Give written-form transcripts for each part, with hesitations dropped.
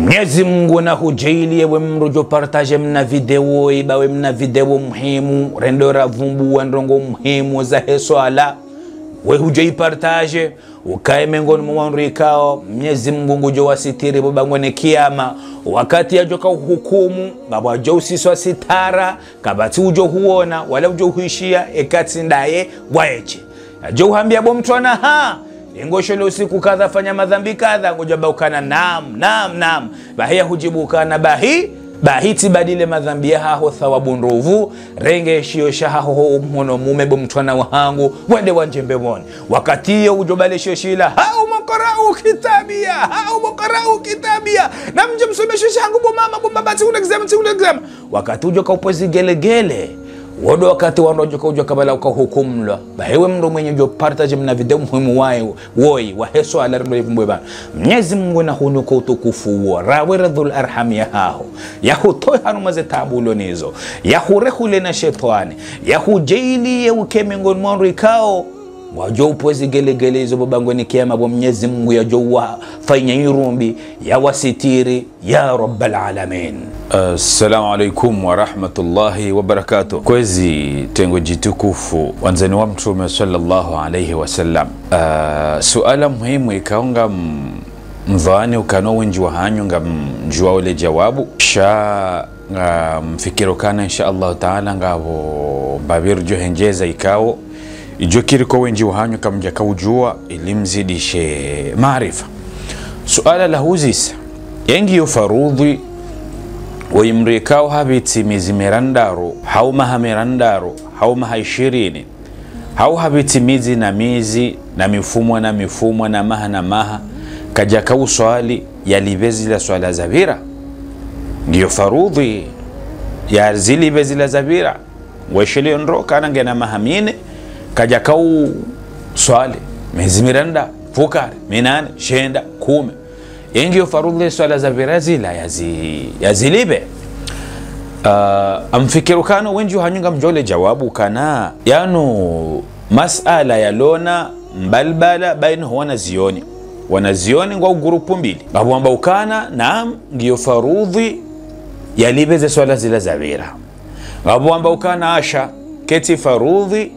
Mwenyezi Mungu na hujaili ewe mrujo partage mna video ibawe mna video muhimu rendora vumbu wandrongo muhimu za swala we hujai partage ukae mengoni mwanrikao Mwenyezi Mungu ngujo wasitiri bobangone kiyama wakati ajoka hukumu baba jo siswa sitara kabati ujo huona wala ujo huishia ekati ndaye waeche ajo hambia bomtwana ha ingosho leo siku kadha fanya madhambi kadha ngoja baukana naam bahia hujibukana bahiti badile madhambi haho thawabu ndovu renge shio shaho mhono mume bomtwana wangu wende wanjembe moni wakati hiyo ujobale shio shila hau makarau kitabia na mje msomesho shangu bo mama bo baba tuna exam wakati ujo kaupozi gelegele wodo wakati wanojoka ujo kabala ukahukumla bahewe mndo mwenye ujo partage mna video muhimu woi waheso ala mbwe bana Mwenyezi Mungu na hunu kwa utukufu wa rawiradhul arham ya hao yahutoi hanuma ze tabulo nizo yahurehule na shetani yahujaili ya ukemengoni mwandu ikao wajo upozi gelegele izo babangoni kiyama bo Mwenyezi Mungu ya jowa fanya yurumbi ya wasitiri ya rabbal alamin. Assalamu alaikum wa rahmatullahi wa barakatuh. Kwezi tengo jitukufu wanzani wa mtume sallallahu alayhi wa sallam. Suala muhimu ikaonga mvani ukano wenji wa hanyu nga mjua ule jawabu sha mfikiro kana insha Allah ta'ala ngabo babiru johenjeza ikao ijokiri kwa wenji wa hanyu kamja kaujua ilimzidishe maarifa. Suala la huzisa yengi yo farudhi ويمريكاو هابيتي ميزي ميراندارو هاو مها ميراندارو هاو مها 20 هاو هابيتي ميزي na mifumo na maha kajakau swali yalibezi la swala zavira ndio farudhi ya zilibezi la zavira weshele ndro kana ngena mahamine kajakau swali mezi miranda fukari minane shenda 10 yengi farudhi swala za virazila yazilibe amfikiru kano wenji hanyunga mjole jawabu kana yanu masala ya lona mbalbala baina wanazioni ngwa grupu mbili babuamba ukana naam ngiyo farudhi yalibeze swala zila za vira babuamba ukana asha keti farudhi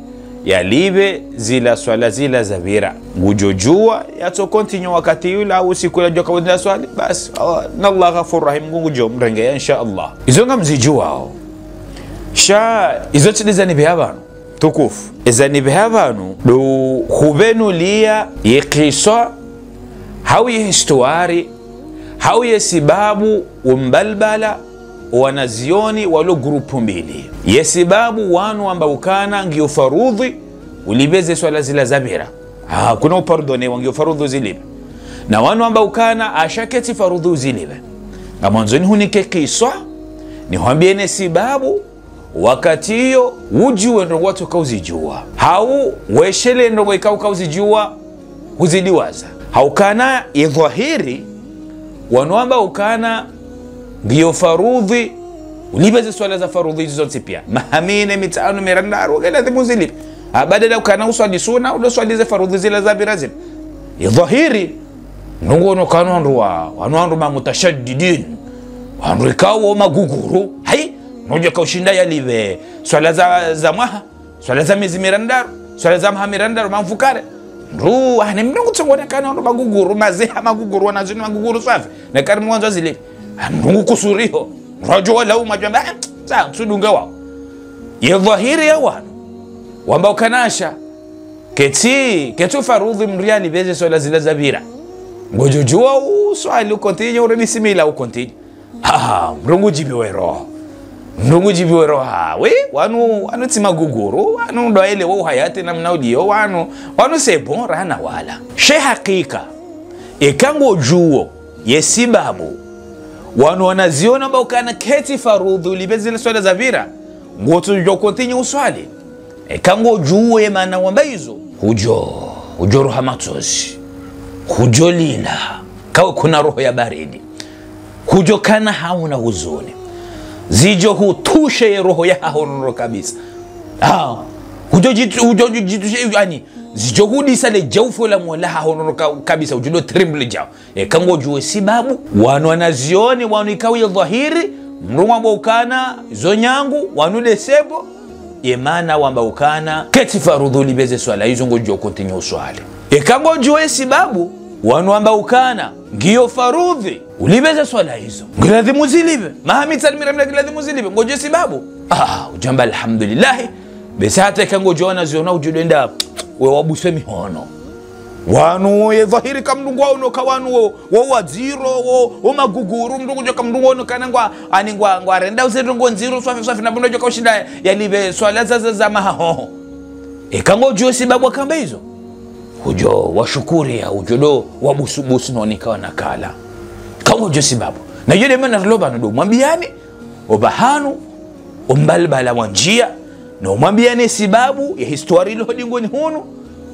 yalibe zila swala zila za vira ngujojua yato continue wakati yule au siku la joka wenda swali basi na Allah ghafur rahim ngujo mrenge insha Allah izonga mzijua sha izotidiza ni behaba tukufu izani behaba do hubenu lia yekisa hawi history hawi sibabu umbalbala wanazioni walo grupu mbili yesibabu wanu ambao kana ngiyo farudhi ulibeze swala zila zabira kuna upardone wangiyo farudhu zilibe na wanu ambao kana ashaketi farudhu zilibe ngamonzoni hunike kiswa ni huambie ne sibabu wakati hiyo ujue ndo watu kauzijua hau weshele ndo kauzijua huzidiwaza haukana idhahiri wanu ambao kana ngiyo farudhi ulibeze swala za farudhi zote pia mahamine mitano mirandaru gela thimuzili badala ukana uswali sunna ulo swali za farudhi zile za birazil idhahiri nungono kanondu wanwandu ma mutashaddidin wanrikao maguguru hai noje kaushinda yalive swala za mwaha swala za mizi mirandaru swala za mirandaru mamfukare ru ane mnungu tsongona kanondu maguguru mazeha maguguru wanazini maguguru safi na karimu mwanzo zile nungu kusuriho rajo wala umajamba saa tudunga wao yadhahiri ya wanu wambao kanasha ketu farudhi mriali beze swala zile za vira ngojojua swali ukontinye urenisimila ukontinye mrungu jibiwe roha we wanu tima guguru wanu ndo ele wao hayati na mnaudio wanu sebon rana wala she hakika ikango juo yesibabu wanu wanaziona ambao kana keti farudhi ulibezi zile swala za vira ngoto jo kontinye uswali kango juwe maana wambaizo hujo roha matozi hujo lila kawa kuna roho ya baridi hujo kana hauna huzuni zijo hutushe roho ya haono kabisa hujo jitushe yani zijohudi sale jaufu la mwalaha honono kabisa ujudo trimble jao kango juwe sibabu wanu wanazioni wanu ikawi dhahiri mrungu wamba ukana zonyangu wanu desebo yemana wamba ukana keti farudhu libeze swala hizo ngojo kontinyo swali kango juwe sibabu wanu wamba ukana ngiyo farudhi ulibeze swala hizo ngiladhimu zilibe mahamita miramila ngiladhimu zilibe ngojo sibabu ujamba alhamdulillah besa hata kango jona ziona ujudenda we wabuse mihono wanu ye dhahiri kamdungu wano kawanu wo waziro wo maguguru mdungu joka mdungu wano kanangwa aningwa renda usetungu nziro swafi na bundojo kaushinda yalibe swala za mahaho kango juwe sibabu kamba hizo hujo washukuri ya ujodo wabusubusu nonika wanakala kango juwe sibabu na yule mena loba ndo mwambiani obahanu ombalbala wanjia na umwambiane sibabu ya histori ilo hodingoni hunu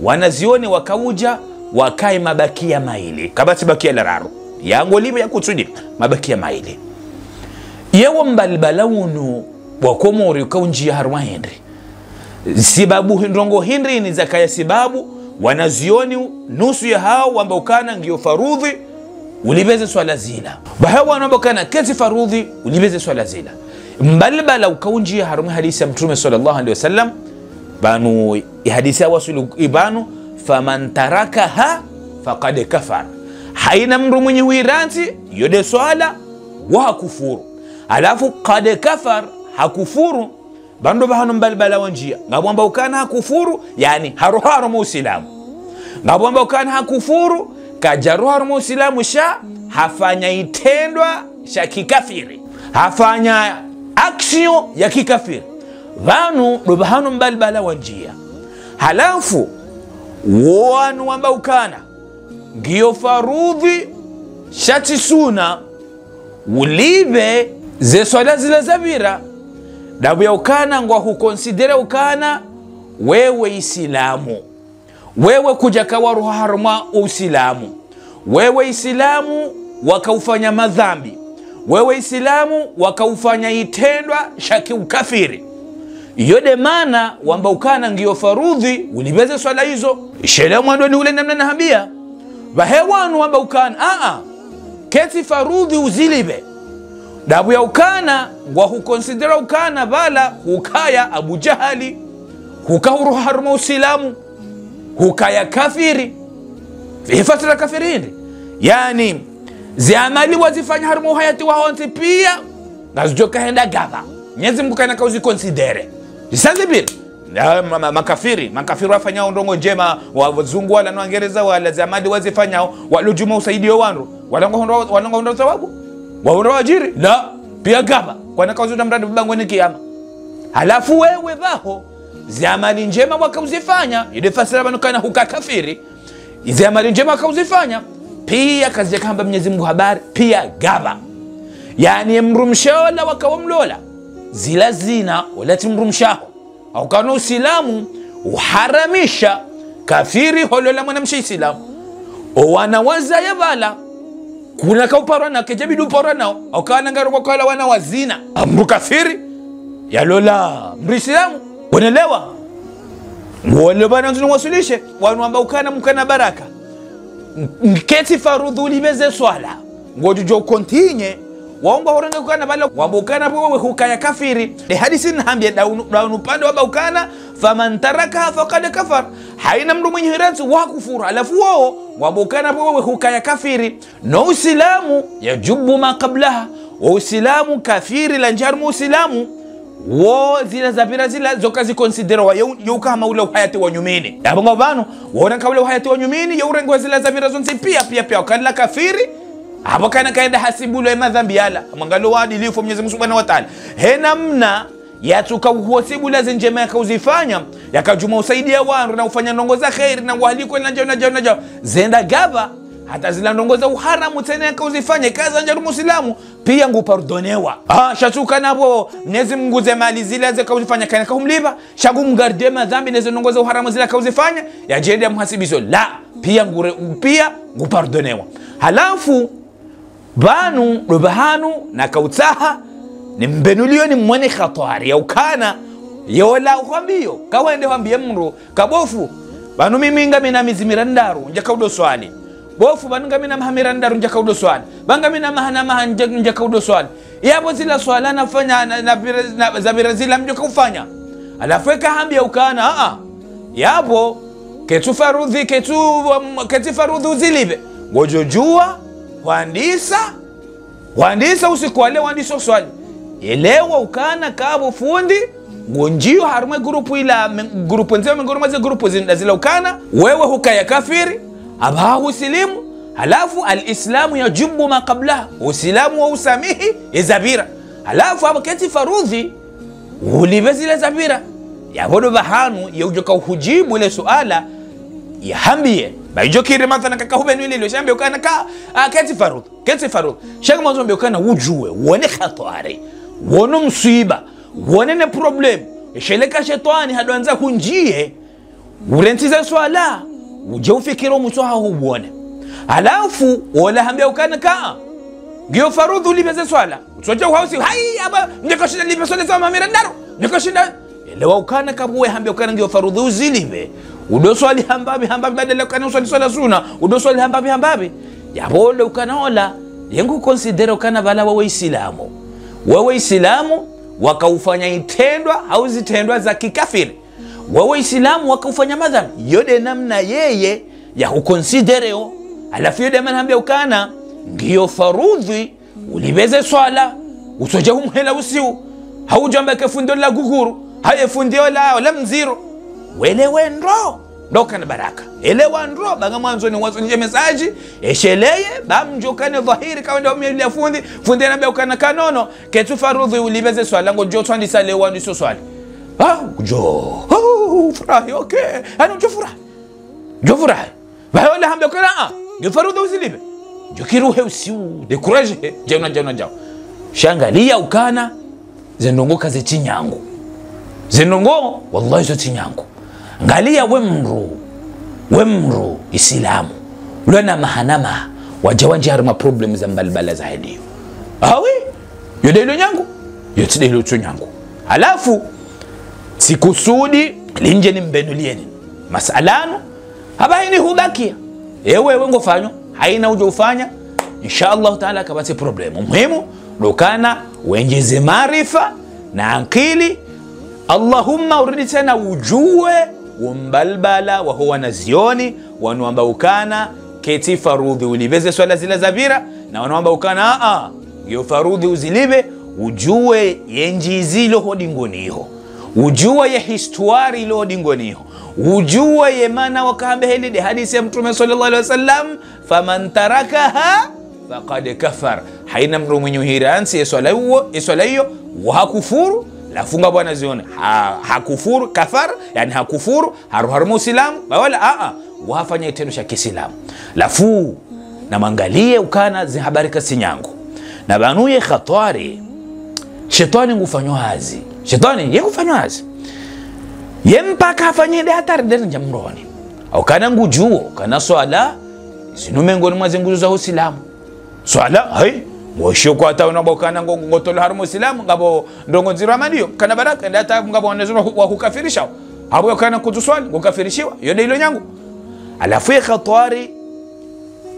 wanazione wakauja wakai mabakia maili kabati bakia lararu yango libe ya kutsudi mabakia maili yewa mbalbala unu wakomori ukaunjia harwa Henry sibabu hindrongo Henry ni zakaya sibabu wanazioni nusu ya hao wamba ukana ngiyo farudhi ulibeze swala zila bahawa wamba ukana keti farudhi ulibeze swala zila mbalbala ukaunjia harumwe hadisi ya mtume sallallahu alaihi wasallam banu hadisi ya wasulu ibanu faman tarakaha faqad kafar haina mru mwenye huiranti yode swala wa hakufuru alafu qad kafar hakufuru bando bahanu mbalbala wanjia ngabwamba ukana hakufuru yani haruharu muislamu ngabwamba ukana hakufuru kajaruharu muislamu sha hafanya itendwa sha kikafiri hafanya aksio ya kikafiri vanu dobahanu mbalbala wanjia halafu wanu wamba ukana ngiyo farudhi shati suna ulibe ze swala zile zabira dabu ya ukana ngwa hukonsidere ukana wewe isilamu wewe kuja kawaru haruma usilamu wewe isilamu wakaufanya madhambi wewe isilamu wakaufanya itendwa shaki ukafiri yode mana wamba ukana ngiyo farudhi ulibeze swala hizo shele mwando ni ule namna nahabia bahewanu wamba ukana keti farudhi uzilibe dabu ya ukana ngwa hukonsidera ukana bala hukaya Abu Jahali hukahuru haruma usilamu hukaya kafiri fatira kafirini yani ziamali wazifanya haruma uhayati wahonti pia nazijoka henda gaba nyezi mkana kauzi konsidere jisazibili makafiri wafanya ondongo njema wazungu wala nuangereza wala ziamali wazifanya walujuma usaidio wanru walongo hondo tawabu wahondo wajiri la pia gaba kwa nakauzi utamradi mbango ni kiyama halafu wewe baho ziamali njema wakauzifanya yide fasira banukana hukakafiri ziamali njema wakauzifanya pia kazi ya kamba Mwenyezi Mungu habari pia gaba yani mrumshola wakawamlola zila zina walati mrumshaho au kana usilamu uharamisha kafiri holola mwanamsha islamu o wanawaza yabala kuna kauparwa na kejabidu parwa nao au kana ngaro kwa kala wana wazina amru kafiri yalola mrislamu unaelewa wale bana tunawasilishe wanaomba ukana mkana baraka nketi farudhu libeze swala ngojujo kontinye waomba horanga ukana bala wabukana wewe hukaya kafiri de hadisi nambia daunu pande wabukana faman taraka faqad kafar haina mdu mwenye hiranzi wa kufuru alafu wao wabukana wewe hukaya kafiri no usilamu yajubu ma qablaha wa usilamu kafiri la njar muislamu wo zila zabira zila zokazi consider wa yo kama ule uhayati wa nyumini yabongo bano wona kama ule uhayati wa nyumini yo urengo zila zabira zonse pia kana kafiri hapo kana kaenda hasibulo madhambi yala mangalo waadilifu Mwenyezi Mungu Subhanahu wa Ta'ala henamna yatuka uhosibula zenjema yakauzifanya yakajuma usaidia wangu na ufanya ndongoza khairi na waliko na jao zenda gaba hata zila ndongoza uharamu tena yakauzifanya kaza njaru muislamu pia ngupardonewa shatuka nabo Mwenyezi Mungu zemali zile zikauzifanya kana kumliba shagumgarde madhambi nezo ndongoza uharamu zile kauzifanya yajende muhasibizo la pia ngupardonewa halafu banu rubahanu na kautaha ni mbenulio ni mwene khatari ya ukana yola ukwambio kawende wambie mru kabofu banu mimi ngamina mizi mirandaru njaka udo swali bofu banu ngamina mahamirandaru njaka udo swali banga mina mahana njaka udo swali yabo zila swala nafanya na zabira zila mjoka ufanya alafu kahambia ukana yabo ketu farudhi uzilibe ngojojua wandisa usiku wale wandisa swali elewa ukana kabo fundi ngonjio harumwe grupu nzema ngoruma ze grupu zila ukana wewe hukaya kafiri abahu silimu halafu alislamu yajibu ma qabla usilamu wa usamihi izabira halafu hapo keti farudhi ulibe zile zabira yabodo bahanu yaujoka uhujibu ile suala yahambie baijokiri mathalan kakahubeni ile shambe ukana keti farudhi shaka mazombe ukana ujue uone khatari uone msiba uone ne problem isheleka shetani hadwanza kunjie urentiza swala uje ufikiro mutsoha uone halafu wala hambia ukana ngiyo farudhi ulibeze swala utoja uhausi hai aba ndikoshinda libe swala za mamirandaro ndikoshinda elewa ukana kabuwe hambia ukana ngiyo farudhi uzilibe udo swali hambabi badala ukana swali swala suna udo swali hambabi yabole ukana ola yengu consider ukana bala wewe islamu wakaufanya itendwa au zitendwa za kikafiri wewe islamu wakaufanya madhambi yode namna yeye ya ukonsidereo alafu yode manambia ukana ngiyo farudhi ulibeze swala usoja humhela usiu haujamba kefundo la guguru haye fundio la mziro welewe ndo kana baraka elewa ndo banga mwanzo ni wazo nje message esheleye bamjokane dhahiri kawa ndio mimi ya fundi anambia ukana kanono ketu farudhi ulibeze swala ngojo twandisa lewa ndiso swali furahi okay ana jo furahi bayo la hambia kana ngefarudhi uzilibe jokiruhe usiu de courage jana shangalia ukana zenongo kaze chinyangu zenongo wallahi zo chinyangu ngalia wemru islamu lwana mahanama wajawanje harma problem za mbalbala za hadiyo yodelo nyangu yotidelo chonyangu halafu sikusudi linje ni mbenulieni masalano habaini hubakia ewe wengo fanyo haina uje ufanya inshallah taala kabati problem muhimu dokana wenjeze maarifa na akili Allahumma uridi tena ujue umbalbala wa huwa nazioni wanuamba ukana keti farudhi ulibeze swala zile zabira na wanuamba ukana yo farudhi uzilibe ujue yenjizilo hodingoniho ujue ye histuari lo hodingoniho ujue ye mana wakahambe hili de hadisi ya mtume sallallahu alaihi wasallam faman tarakaha faqad kafar haina mtu mwenye hiransi swala hiyo hakufuru lafunga bwana zione hakufuru kafar yani hakufuru haruharumu uislamu wala wafanya itendo cha Kiislamu lafu na mangalie ukana zihabari kasinyangu na banuye khatari shetani ngufanywa hazi shetani yekufanywa hazi yempaka afanye de hatari de njamroni au kana ngujuo kana swala sinumengo ni mazinguzo za uislamu swala hai mwisho kwa hata unabokana ngotolo harumu islamu ngabo ndongo nzira madio kana baraka ndata ngabo wanazura wa kukafirisha hapo kana kutuswali kukafirishiwa yode hilo nyangu alafu ya khatwari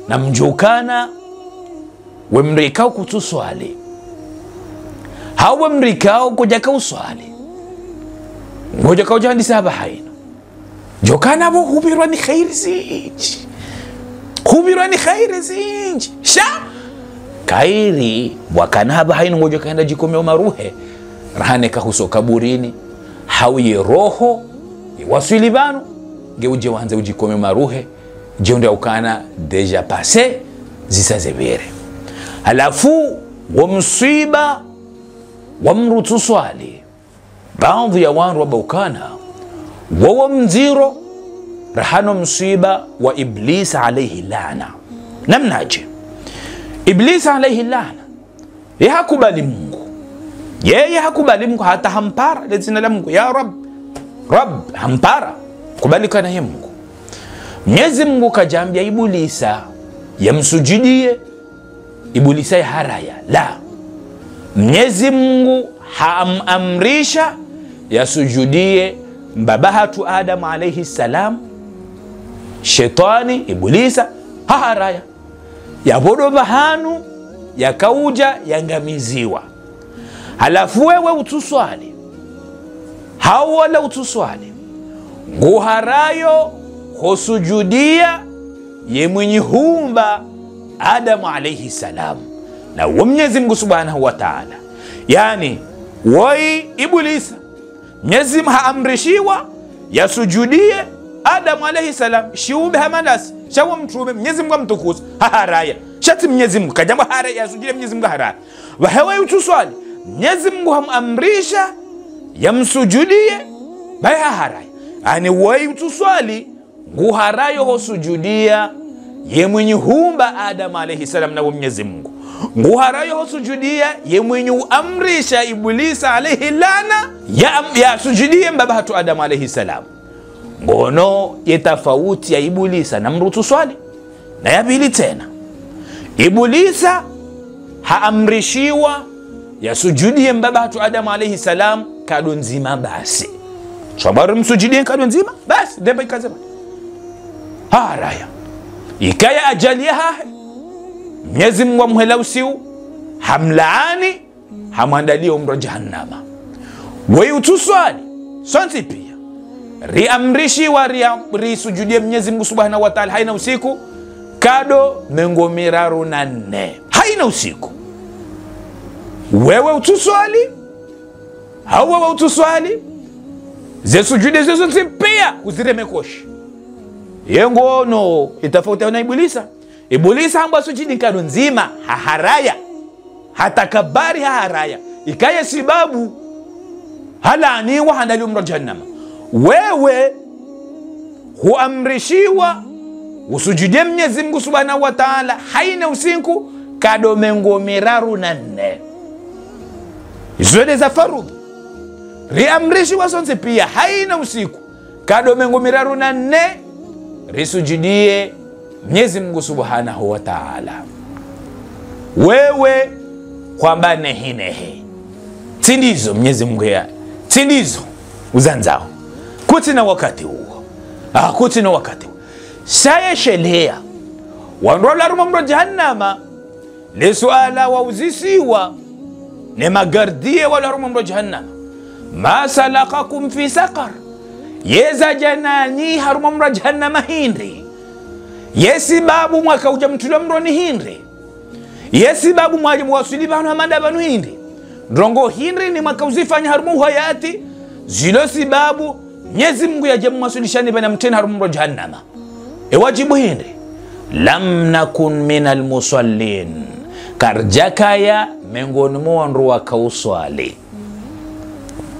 na mjukana wemrikao kutuswali hawa mrikao kujaka uswali ngoja kauja ndisa haba haina jokana bo hubirwa ni khairi zinji sha kairi wakanaba haino ngoja kaenda jikomea maruhe rahane kahuso kaburini hawi roho waswili banu geuje wanze ujikome maruhe jonde ukana deja passé zisazebere halafu wamsiba wamrutu swali baadhi ya wanru wabukana wamziro rahano msiba wa iblis alayhi laana namnaje Iblis alayhi laana yeye hakubali Mungu hata hampara lezina la Mungu ya Rabb hampara kubali kana yeye Mungu Mwenyezi Mungu kajambia Iblisa yamsujudie Iblisa ya haraya la Mwenyezi Mungu haamrisha yasujudie babahatu Adam alayhi salam shetani Iblisa haharaya yabodo bahanu yakauja yangamiziwa. Halafu wewe utuswali hao wala utuswali nguharayo hosujudia ye mwenye humba Adamu alayhi salam na Mwenyezi Mungu subhanahu wa ta'ala. Yani wai Iblisa Mwenyezi Mungu haamrishiwa yasujudie Adamu alayhi salam shiube hamanas shawa mtume Mwenyezi Mungu mtukuza haraya shati Mwenyezi Mungu kajamba haraya yasujudie Mwenyezi Mungu haraya wa hewa utuswali Mwenyezi Mungu hamamrisha yamsujudie baya haraya. Yani wai utuswali nguharayo hosujudia ye mwenye humba Adam alayhi salam na Mwenyezi Mungu nguharayo hosujudia ye mwenye uamrisha Iblisa alayhi lana ya sujudie mbabatu Adam alayhi salam. Ngono yetafauti ya Iblisa na mrutu swali. Na ya pili tena Iblisa haamrishiwa ya sujudie mbabatu Adam alayhi salam kado nzima basi sababu msujudie kado nzima basi demba ikazema haraya ikaya ajali ya Mwenyezi Mungu amhela usiu hamlaani hamwandalia umro jahannama. Wewe utuswali sonti pia riamrishi wa risujudie Mwenyezi Mungu subhanahu wa ta'ala haina usiku kado mengo miraru na 4 haina usiku. Wewe utuswali hawa utuswali zesujude zezonti pia uziremekoshi yengo no itafauti na Iblisa. Iblisa hamba sujudi kado nzima haharaya hatakabari haharaya ikaya sababu halaniwa handali umro jahannama. Wewe huamrishiwa usujudie Mwenyezi Mungu subhanahu wa ta'ala haina usiku kado mengo miraru na 4 zote za farudhi riamrishiwa sonse pia haina usiku kado mengo miraru na 4 risujudie Mwenyezi Mungu subhanahu wa ta'ala. Wewe kwamba nehinehe tindizo Mwenyezi Mungu ya tindizo uzanzao kuti na wakati huo kuti na wakati huo saya shelea wanrola rumamro jahannama le suala wa uzisiwa ne magardie wala rumamro jahannama ma salakakum fi saqar yeza janani harumamro jahannama hindi yesi babu mwaka uja mtulwa mroni hindi yesi babu mwaje mwasuli banu hamanda banu hindi ndrongo hindi ni mwaka uzifanya harumu hayati zilo sibabu Mwenyezi Mungu yaje mwasulishani bana mtena harumu jahannama wajibu hindi lam nakun minal musallin karjakaya mengoni mwandu wakauswali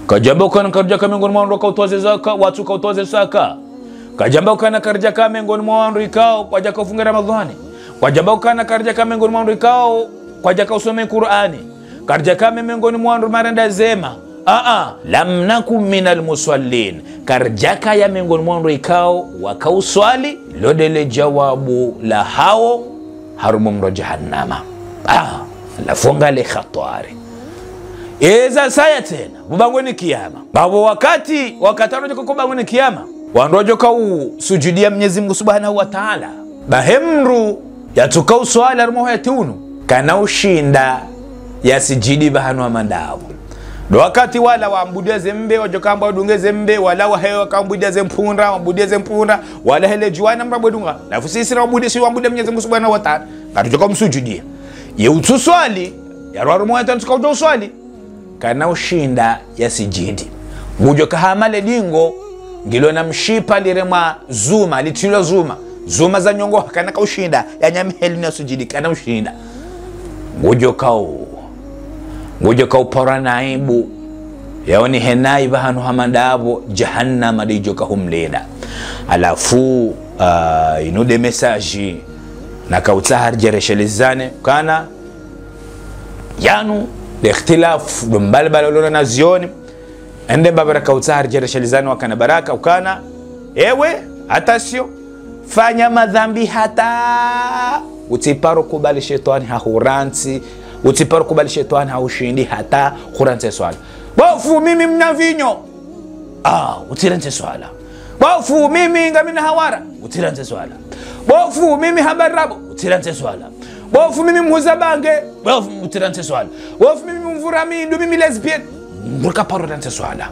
kajamba kana karjaka mengoni mwandu wakautoze zaka watu kautoze saka kajamba kana karjaka mengoni mwandu ikao kwa jaka ufunga Ramadhani kajamba kana karjaka mengoni mwandu ikao kwa jaka usome Qur'ani karjaka mengoni mwandu marenda zema lam nakum minal musallin karjaka ya mengoni mwandu ikao wakauswali lodele jawabu la hao harumu mro jahannama la funga le khatwari eza saya tena bubangoni kiyama babo wakati wakatano kwa bangoni kiyama wandojo ka sujudia Mwenyezi Mungu subhanahu wa ta'ala bahemru yatukau swala rumo yatunu kana ushinda yasijidi bahanu wa mandavu do wakati wala waambudia zembe wajokamba wadunge zembe wala wahewa kaambudia zempunda waambudia zempunda wala hele juana mrabodunga na fusisi na waambudia si waambudia Mwenyezi Mungu subhanahu wa ta'ala katujoka msujudia ye utuswali yarwarumo yatanu tukauja uswali kana ushinda yasijidi mujo kahamale dingo ngilo na mshipa lirema zuma litilo zuma za nyongo kana kaushinda yanyamheli na sujidi kana ushinda mujo kau para naibu yaoni henai bahanu hamandabo jahannama dijo kahumleda alafu inude message na kautahar jereshelizane kana yanu ikhtilaf dumbalbal lona nazioni ende babara kautahar jereshelizane wakana baraka ukana ewe hata sio fanya madhambi hata utiparo kubali shetani hahuranti utiparo kubali shetani haushindi hata huranti swala bafu mimi mna vinyo utirante swala bafu mimi ngamina hawara utiranze swala. Bofu mimi habarabu, utiranze swala. Bofu mimi mhuzabange, bofu utiranze swala. Bofu mimi mvuramindu, mimi lesbian, murkaparo ranze swala.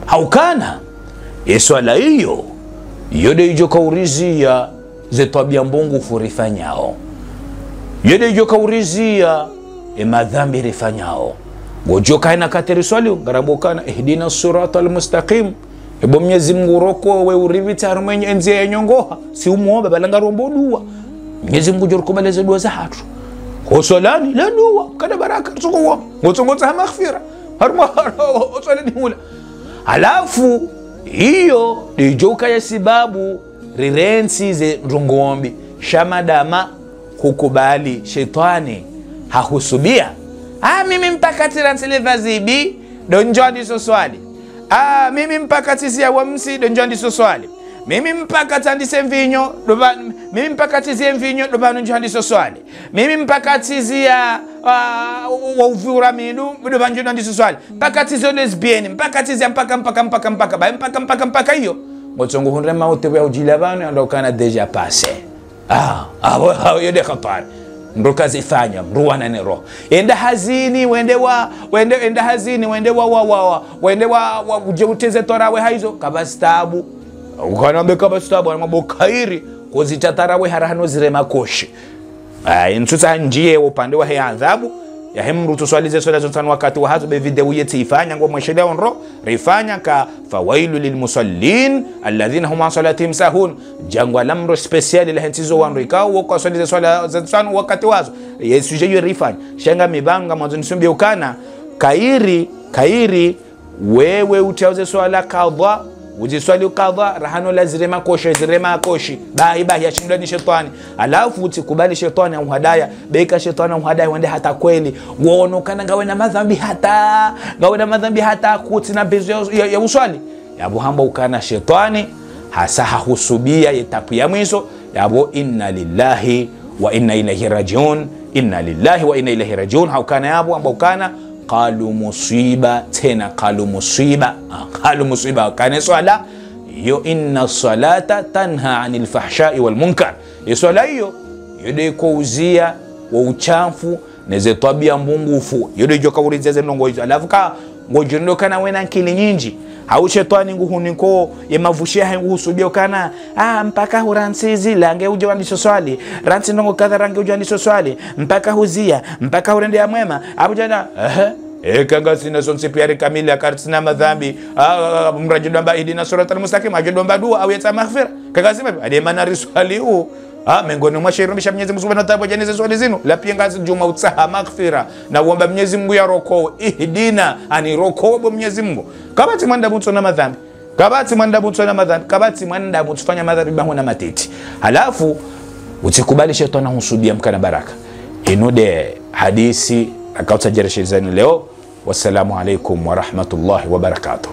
Haukana swala hiyo yode ijo kaurizia ze tabia mbongo furifanyao, yode ijo kaurizia madhambi rifanyao. Gojo kaina kateri swali garabokana ihdina siratal mustaqim. Ebo Mwenyezi Mungu roko we urivita arumenye enzi ya nyongoha si umuomba balanga rombo dua. Mwenyezi Mungu jorkubaleze dua za hatu ko solani la dua kada baraka tsuko ngotsongotsa maghfira harma swali mula. Alafu hiyo ndijoka ya sababu rirensi ze ndongombi shamadama kukubali shetani hahusubia. Mimi mpaka tiranzile vazibi donjoni so swali. Mimi mpaka tizia wamsi donjoni so swali. Mimi mpaka tandise mvinyo mimi mpaka tizia mvinyo dobano njoni so swali. Mimi mpaka tizia wa uvura mindu dobano njoni so swali. Mpaka tizia lesbian, mpaka tizia mpaka hiyo. Ngotsongo hunre mauti wa ujila banu andokana deja passé. Yode khatari. Mruka zifanya mruwana nero enda hazini wende hazini wende wa ujeuteze torawe haizo kabastabu ukanambe kabastabu amabokairi kozita tarawe harahano zire makoshi intsusa njie upande wa adhabu ya hemru tuswalize swala zotan wakati wa hazo be video yeti ifanya ngo mweshele onro rifanya ka fawailu lilmusallin alladhina hum an salatihim sahun jangwa lamro special la hentizo wanro ikao kwa swalize swala zotan wakati wazo yesu je rifanya shenga mibanga mwanzo nisumbe ukana kairi wewe utauze swala kadha ujiswali kadha rahano lazima koshi bahi yashindwa ni shetani. Alafu utikubali shetani au hadaya beka shetani au hadaya wende hata kweli uonekana ngawe na madhambi hata kutina bezo ya uswali yabo hamba ukana shetani hasa husubia etapu ya mwisho yabo inna lillahi wa inna ilaihi rajiun haukana yabo hamba ukana qalu musiba tena qalu musiba kana swala yo inna salata tanha anil fahsha'i wal munkar. Swala hiyo yode kuuzia wa uchafu neze tabia mbungufu yode joka urizeze ndongo hizo. Alafu ka ngojondo kana wena nkili nyinji hau shetani nguhuniko yemavushia husubia kana mpaka huransizi lange uje wandisho swali ransi ndongo kadha range uje wandisho swali mpaka huzia mpaka urende ya mwema abujana kanga sina sonse piari kamili akarsina madhambi mrajidomba idina suratul mustaqim ajidomba dua au yata maghfira kanga sima ade manari swali u mengoni mwa shairu bisha Mwenyezi Mungu Subhanahu wa Ta'ala bojanize swali zinu la pienga juma utsaha maghfira na uomba Mwenyezi Mungu ya roko ihdina ani roko bo Mwenyezi Mungu kabati mwanda mutso na madhambi kabati mwanda mutufanya madhambi bangu na mateti. Halafu utikubali shetani husubia mkana baraka inude hadisi akautajira shizani leo. Wassalamu alaikum wa rahmatullahi wa barakatuh.